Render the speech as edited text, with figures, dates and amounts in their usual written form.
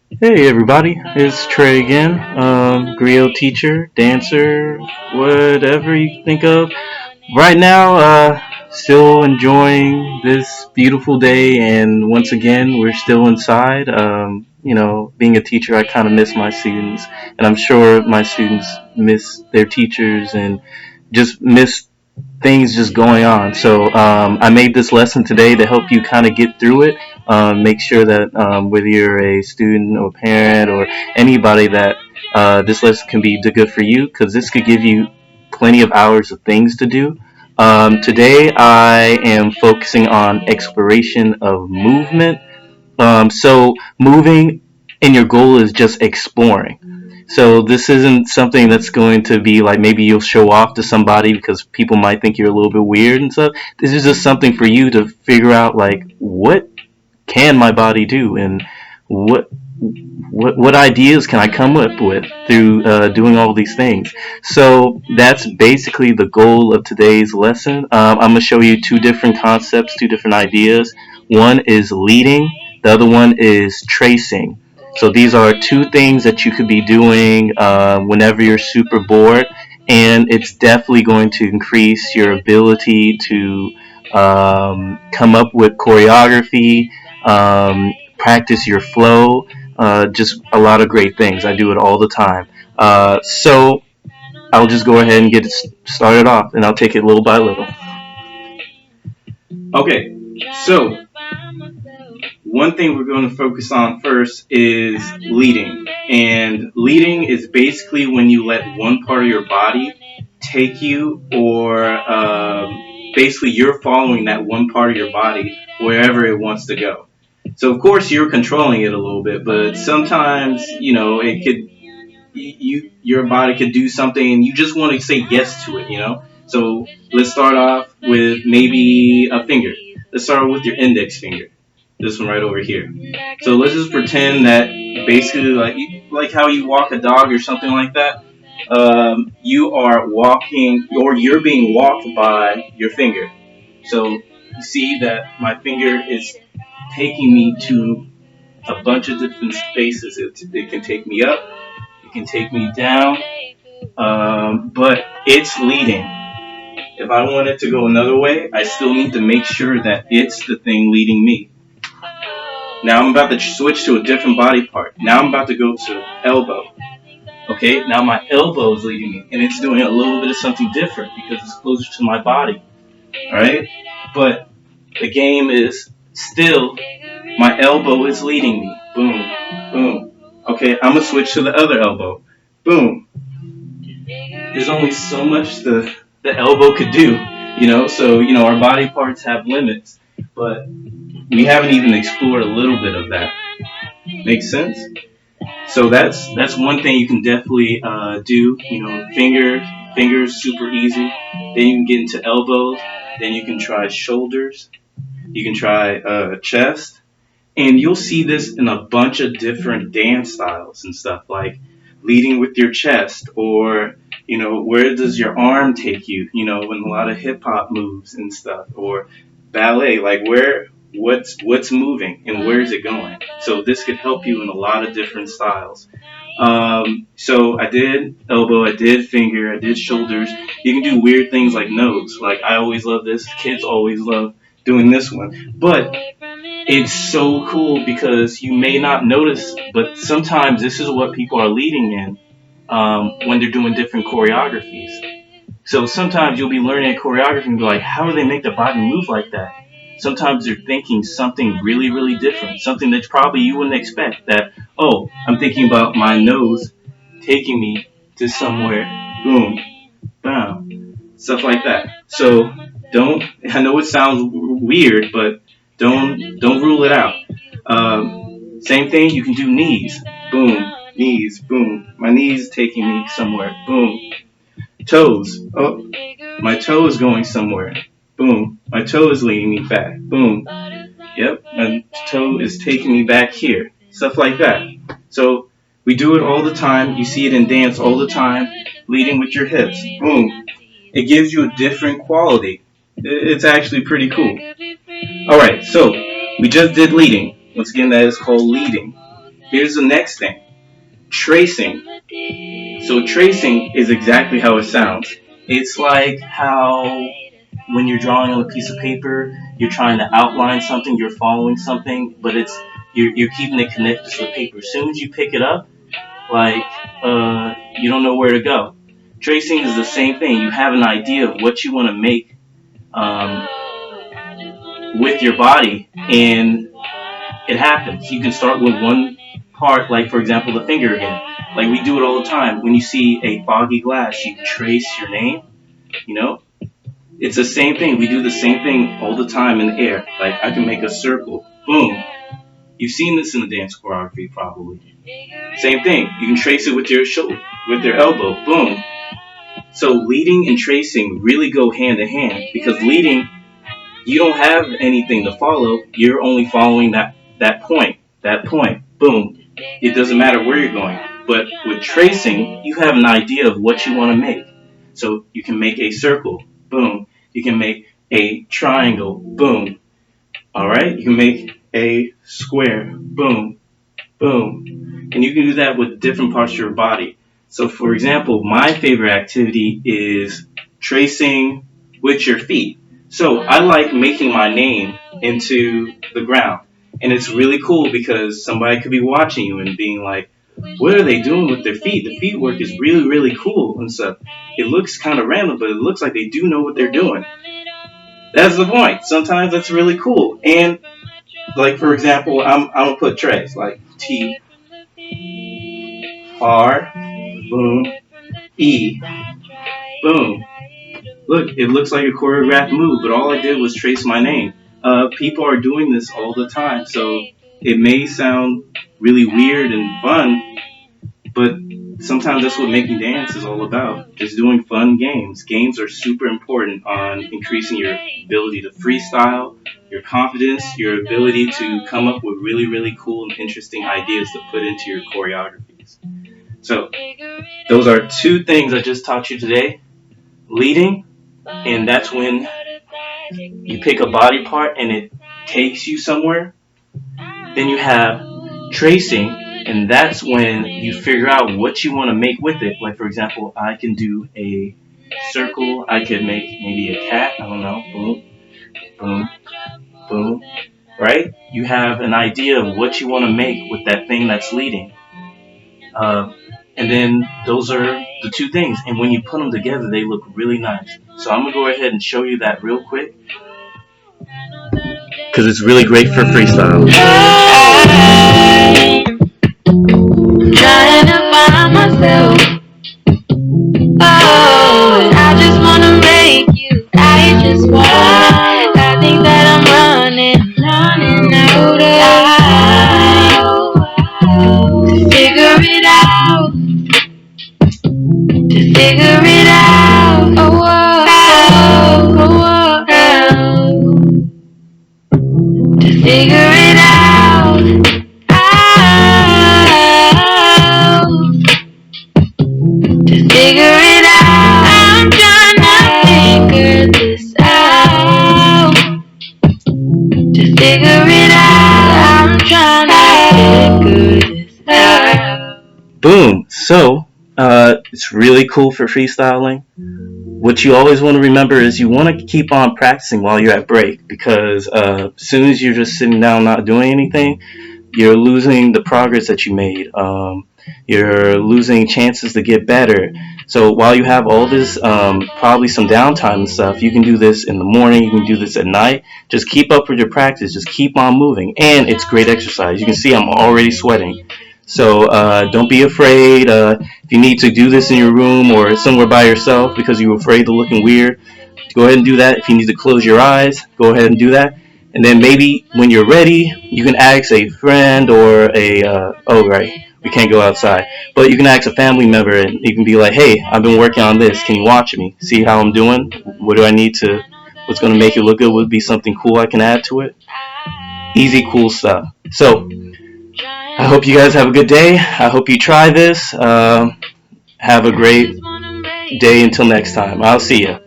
Hey everybody, it's Trey again. Griot teacher, dancer, whatever you think of. Right now, still enjoying this beautiful day, and once again, we're still inside. Being a teacher, I kind of miss my students, and I'm sure my students miss their teachers and just miss things just going on. So I made this lesson today to help you kind of get through it. Make sure that whether you're a student or parent or anybody that this lesson can be good for you because this could give you plenty of hours of things to do. Today I am focusing on exploration of movement. So moving and your goal is just exploring. So this isn't something that's going to be like maybe you'll show off to somebody because people might think you're a little bit weird and stuff. This is just something for you to figure out like what can my body do and what what ideas can I come up with through doing all these things? So that's basically the goal of today's lesson. I'm going to show you two different concepts, two different ideas. One is leading, the other one is tracing. So these are two things that you could be doing whenever you're super bored, and it's definitely going to increase your ability to come up with choreography, practice your flow, just a lot of great things. I do it all the time. So I'll just go ahead and get it started off, and I'll take it little by little. Okay, so one thing we're going to focus on first is leading. And leading is basically when you let one part of your body take you, or basically you're following that one part of your body wherever it wants to go. So of course you're controlling it a little bit, but sometimes it could your body could do something and you just want to say yes to it. So let's start off with maybe a finger. Let's start with your index finger, this one right over here. So let's just pretend that basically like how you walk a dog or something like that. You are walking, or you're being walked by your finger. So you see that my finger is taking me to a bunch of different spaces. It can take me up, it can take me down, but it's leading. If I want it to go another way, I still need to make sure that it's the thing leading me. Now I'm about to switch to a different body part. Now I'm about to go to elbow. Okay, now my elbow is leading me, and it's doing a little bit of something different because it's closer to my body. All right, but the game is still my elbow is leading me. Boom, boom. Okay, I'm gonna switch to the other elbow. Boom. There's only so much the elbow could do. So our body parts have limits, but we haven't even explored a little bit of that. Makes sense? So that's one thing you can definitely do. Fingers super easy. Then you can get into elbows. Then you can try shoulders. You can try chest, and you'll see this in a bunch of different dance styles and stuff like leading with your chest, or where does your arm take you? In a lot of hip hop moves and stuff, or ballet, like what's moving and where is it going. So this could help you in a lot of different styles. So I did elbow, I did finger, I did shoulders. You can do weird things like nose. Like I always love this. Kids always love doing this one. But it's so cool because you may not notice, but sometimes this is what people are leading in when they're doing different choreographies. So sometimes you'll be learning a choreography and be like, how do they make the body move like that? Sometimes they're thinking something really, really different, something that probably you wouldn't expect. That, oh, I'm thinking about my nose taking me to somewhere. Boom, bam, stuff like that. So don't. I know it sounds weird, but don't rule it out. Same thing. You can do knees. Boom, knees. Boom. My knees taking me somewhere. Boom. Toes. Oh, my toe is going somewhere. Boom. My toe is leading me back. Boom. Yep. My toe is taking me back here. Stuff like that. So we do it all the time. You see it in dance all the time. Leading with your hips. Boom. It gives you a different quality. It's actually pretty cool. All right. So we just did leading. Once again, that is called leading. Here's the next thing. Tracing. So tracing is exactly how it sounds. It's like how when you're drawing on a piece of paper, you're trying to outline something, you're following something, but you're keeping it connected to the paper. As soon as you pick it up, like you don't know where to go. Tracing is the same thing. You have an idea of what you want to make um, with your body, and it happens. You can start with one part, like for example, the finger again. Like we do it all the time. When you see a foggy glass, you trace your name. You know, it's the same thing. We do the same thing all the time in the air. Like I can make a circle. Boom. You've seen this in the dance choreography probably. Same thing. You can trace it with your shoulder, with your elbow. Boom. So leading and tracing really go hand in hand because leading, you don't have anything to follow. You're only following that point. That point. Boom. It doesn't matter where you're going. But with tracing, you have an idea of what you want to make. So you can make a circle. Boom. You can make a triangle. Boom. All right. You can make a square. Boom. Boom. And you can do that with different parts of your body. So, for example, my favorite activity is tracing with your feet. So, I like making my name into the ground. And it's really cool because somebody could be watching you and being like, what are they doing with their feet? The feet work is really, really cool and stuff. It looks kind of random, but it looks like they do know what they're doing. That's the point. Sometimes that's really cool. And, like, for example, I'm going to put trace, like T, R, boom, E, boom. Look, it looks like a choreographed move, but all I did was trace my name. People are doing this all the time, so it may sound really weird and fun, but sometimes that's what making dance is all about. Just doing fun games. Games are super important on increasing your ability to freestyle, your confidence, your ability to come up with really, really cool and interesting ideas to put into your choreographies. So, those are two things I just taught you today. Leading, and that's when you pick a body part and it takes you somewhere. Then you have tracing, and that's when you figure out what you want to make with it. Like, for example, I can do a circle. I could make maybe a cat. I don't know. Boom, boom, boom. Right? You have an idea of what you want to make with that thing that's leading. And then those are the two things. And when you put them together, they look really nice. So I'm going to go ahead and show you that real quick. Because it's really great for freestyle. I'm trying to find myself. Oh, I just want to make you. I just want. I think that I'm running out of time to figure it out. To figure it out. Oh, oh, oh, oh. To figure it out. To figure it out. I'm trying to figure this out. To figure it out. I'm trying to figure this out. Boom. So, it's really cool for freestyling. What you always want to remember is you want to keep on practicing while you're at break, because as soon as you're just sitting down not doing anything, you're losing the progress that you made. You're losing chances to get better. So while you have all this, probably some downtime and stuff, you can do this in the morning, you can do this at night. Just keep up with your practice. Just keep on moving. And it's great exercise. You can see I'm already sweating. So don't be afraid. If you need to do this in your room or somewhere by yourself because you're afraid of looking weird, go ahead and do that. If you need to close your eyes, go ahead and do that. And then maybe when you're ready, you can ask a friend or we can't go outside. But you can ask a family member and you can be like, hey, I've been working on this. Can you watch me? See how I'm doing? What do I need to, what's going to make it look good? Would be something cool I can add to it? Easy, cool stuff. So, I hope you guys have a good day. I hope you try this. Have a great day until next time. I'll see you.